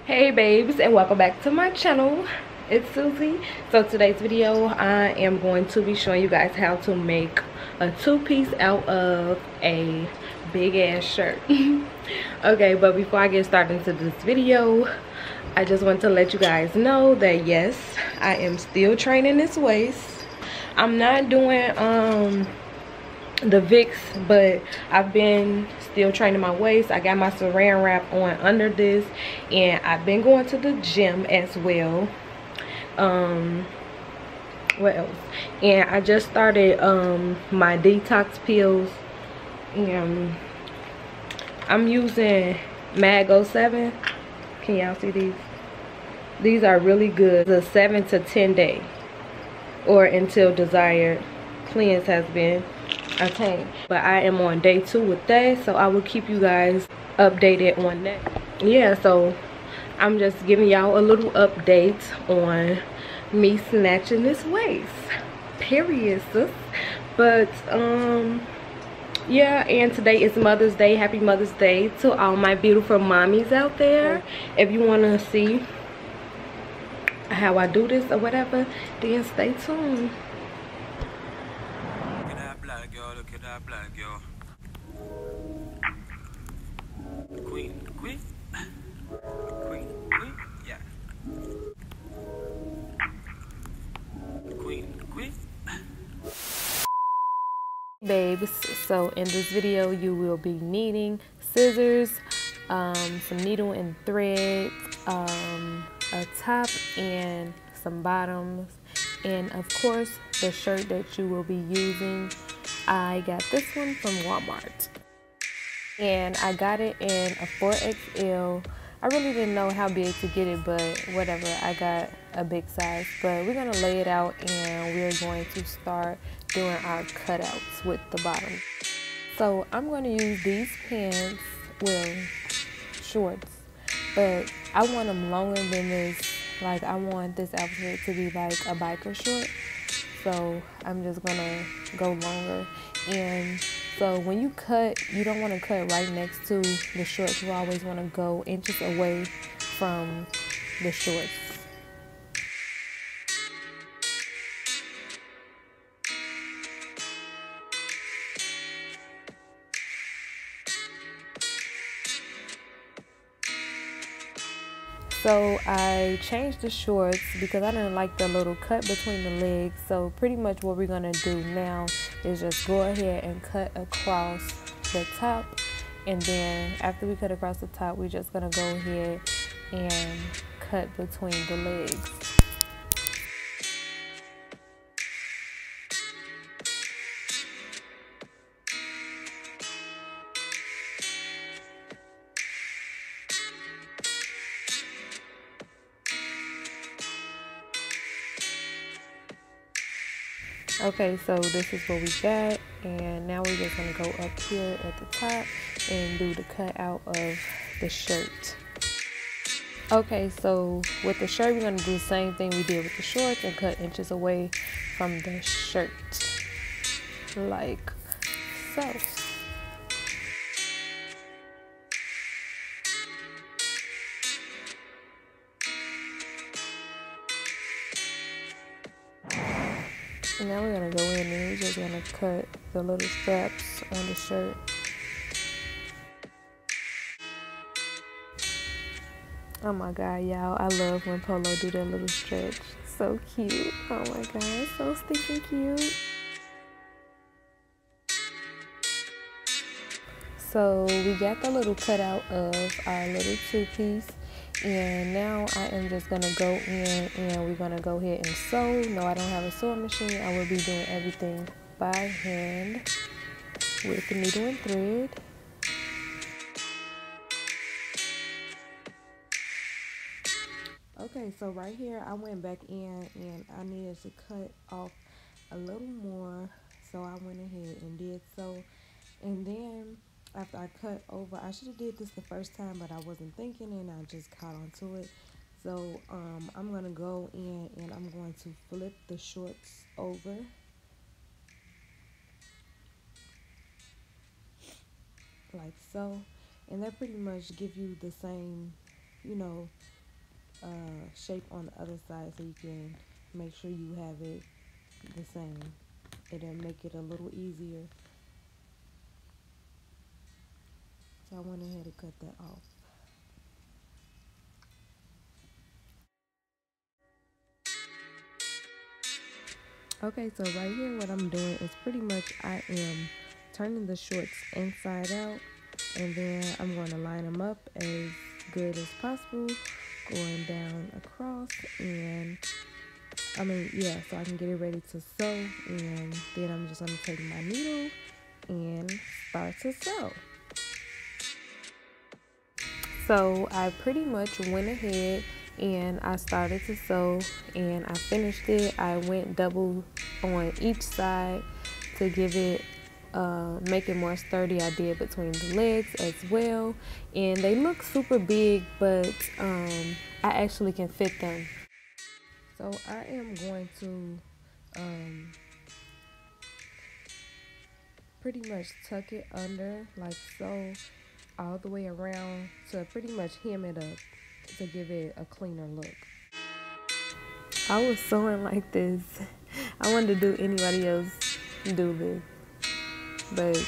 Hey babes, and welcome back to my channel. It's Susie. So today's video I am going to be showing you guys how to make a two-piece out of a big ass shirt. Okay, but before I get started into this video, I just want to let you guys know that yes, I am still training this waist. I'm not doing the Vicks, but I've been still training my waist. I got my saran wrap on under this, and I've been going to the gym as well. What else? And I just started my detox pills, and I'm using Mag 07. Can y'all see these? These are really good. The 7 to 10 day, or until desired cleanse has been attained. But I am on day 2 with that, so I will keep you guys updated on that. Yeah, so I'm just giving y'all a little update on me snatching this waist, period, sis. But yeah, and today is Mother's Day. Happy Mother's Day to all my beautiful mommies out there. If you want to see how I do this or whatever, then stay tuned. Look at that black girl. Queen, yeah. Queen. Babes, so in this video you will be needing scissors, some needle and thread, a top and some bottoms, and of course the shirt that you will be using. I got this one from Walmart, and I got it in a 4XL. I really didn't know how big to get it, but whatever, I got a big size. But we're gonna lay it out, and we're going to start doing our cutouts with the bottom. So I'm going to use these pants, well, shorts, but I want them longer than this. Like, I want this outfit to be like a biker short, so I'm just gonna go longer. And so when you cut, you don't want to cut right next to the shorts. You always want to go inches away from the shorts. So I changed the shorts because I didn't like the little cut between the legs. So pretty much what we're gonna do now is just go ahead and cut across the top, and then after we cut across the top, we're just gonna go ahead and cut between the legs. Okay, so this is what we got, and now we're just gonna go up here at the top and do the cut out of the shirt. Okay, so with the shirt, we're gonna do the same thing we did with the shorts and cut inches away from the shirt, like so. And now we're gonna go in and we're just gonna cut the little straps on the shirt. Oh my god, y'all, I love when Polo do that little stretch. So cute. Oh my god, so stinking cute. So we got the little cutout of our little two-piece, and now I am just gonna go in and we're gonna go ahead and sew. No, I don't have a sewing machine. I will be doing everything by hand with the needle and thread. Okay, so right here I went back in and I needed to cut off a little more, so I went ahead and did so. And then after I cut over, I should have did this the first time, but I wasn't thinking and I just caught onto it. So I'm gonna go in and I'm going to flip the shorts over, like so, and that pretty much give you the same you know, shape on the other side so you can make sure you have it the same. It'll make it a little easier. So I went ahead and cut that off. Okay, so right here what I'm doing is pretty much I am turning the shorts inside out, and then I'm going to line them up as good as possible, going down across, and so I can get it ready to sew, and then I'm just going to take my needle and start to sew. So I pretty much went ahead and I started to sew, and I finished it. I went double on each side to give it make it more sturdy. I did between the legs as well, and they look super big, but I actually can fit them. So I am going to pretty much tuck it under like so, all the way around, to pretty much hem it up to give it a cleaner look. I was sewing like this. I wanted to do anybody else do this, but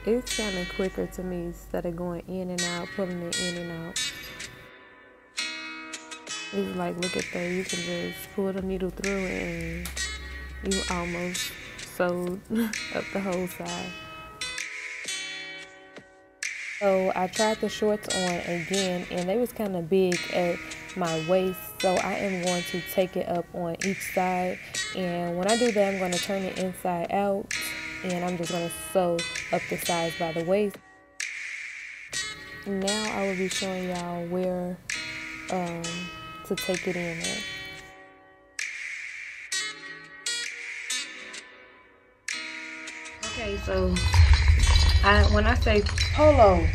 it's kind of quicker to me instead of going in and out, pulling it in and out. It's like, look at that, you can just pull the needle through and you almost sewed up the whole side. So I tried the shorts on again, and they was kind of big at my waist, so I am going to take it up on each side, and when I do that I'm going to turn it inside out, and I'm just going to sew up the sides by the waist. Now I will be showing y'all where to take it in at. Okay, so when I say polo,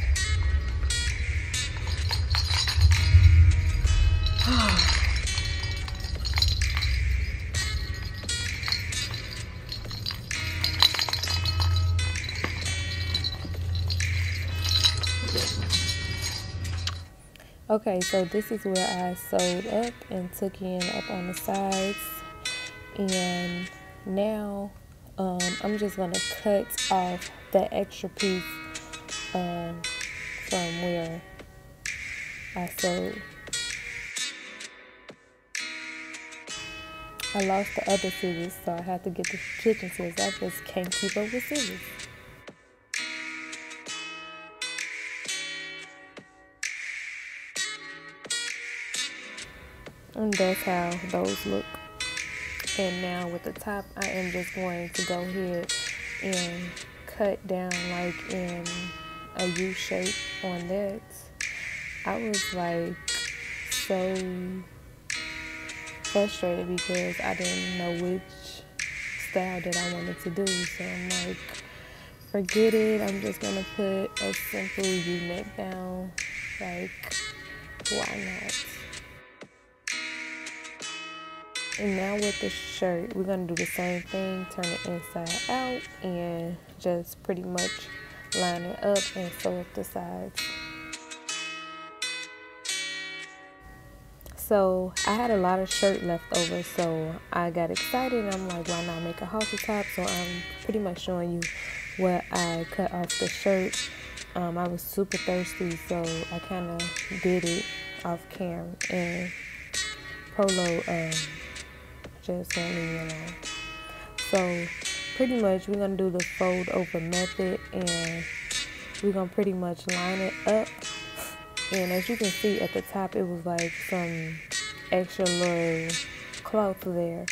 okay, so this is where I sewed up and took in up on the sides, and now I'm just gonna cut off that extra piece from where I sewed. I lost the other scissors, so I had to get the kitchen scissors. I just can't keep up with scissors. And that's how those look. And now with the top, I am just going to go ahead and cut down like in a U shape on that. I was like so frustrated because I didn't know which style that I wanted to do. So I'm like, forget it. I'm just going to put a simple U-neck down. Like, why not? And now with the shirt, we're going to do the same thing, turn it inside out, and just pretty much line it up and sew up the sides. So I had a lot of shirt left over, so I got excited and I'm like, why not make a halter top? So I'm pretty much showing you what I cut off the shirt. I was super thirsty, so I kind of did it off camera, and Polo just won't leave me alone. So pretty much we're gonna do the fold over method, and we're gonna pretty much line it up. And as you can see at the top, it was like some extra little cloth there.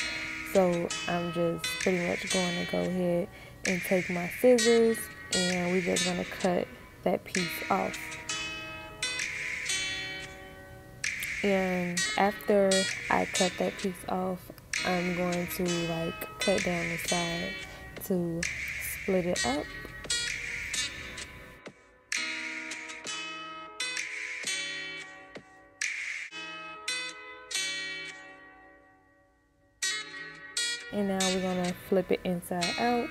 So I'm just pretty much going to go ahead and take my scissors, and we're just gonna cut that piece off. And after I cut that piece off, I'm going to like cut down the side to split it up. And now we're gonna flip it inside out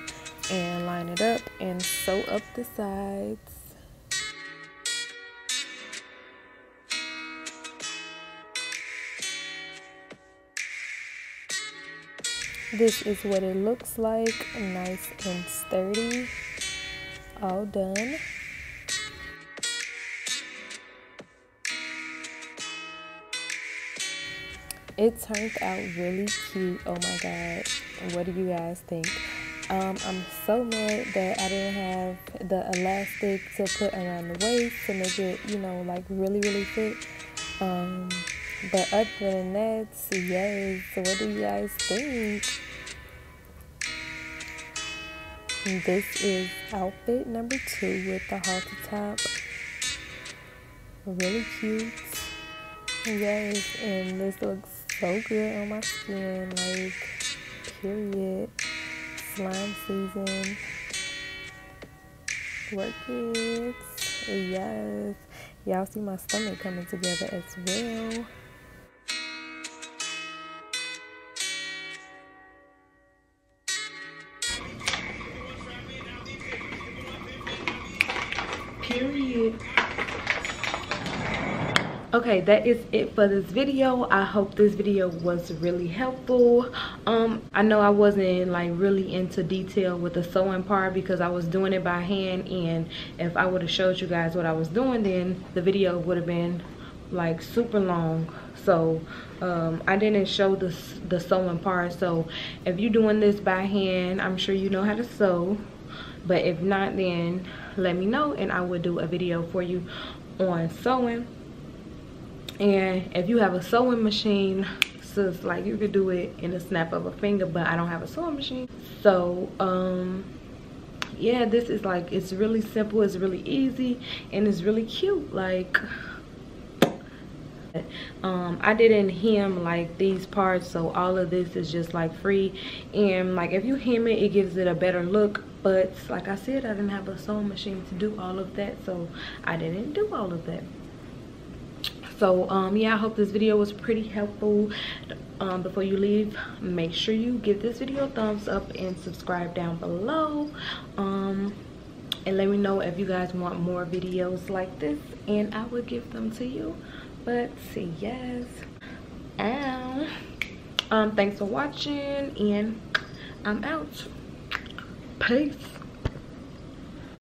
and line it up and sew up the sides. This is what it looks like, nice and sturdy, all done. It turned out really cute. Oh my god, what do you guys think? I'm so mad that I didn't have the elastic to put around the waist to make it, you know, like really fit. But other than that, yes. So what do you guys think? This is outfit number 2 with the halter top. Really cute. Yes, and this looks so good on my skin, like, period. Slime season. Work it. Yes. Y'all see my stomach coming together as well. Period. Okay, that is it for this video. I hope this video was really helpful. I know I wasn't like really into detail with the sewing part because I was doing it by hand, and if I would have showed you guys what I was doing, then the video would have been like super long. So I didn't show the sewing part. So if you're doing this by hand, I'm sure you know how to sew, but if not, then let me know and I will do a video for you on sewing. And if you have a sewing machine, so like you could do it in a snap of a finger, but I don't have a sewing machine. So yeah, this is like, it's really simple, it's really easy, and it's really cute. Like I didn't hem like these parts, so all of this is just like free, and like if you hem it, it gives it a better look. But like I said, I didn't have a sewing machine to do all of that, so I didn't do all of that. So yeah, I hope this video was pretty helpful. Before you leave, make sure you give this video a thumbs up and subscribe down below, and let me know if you guys want more videos like this, and I will give them to you. But yes, thanks for watching, and I'm out. Peace.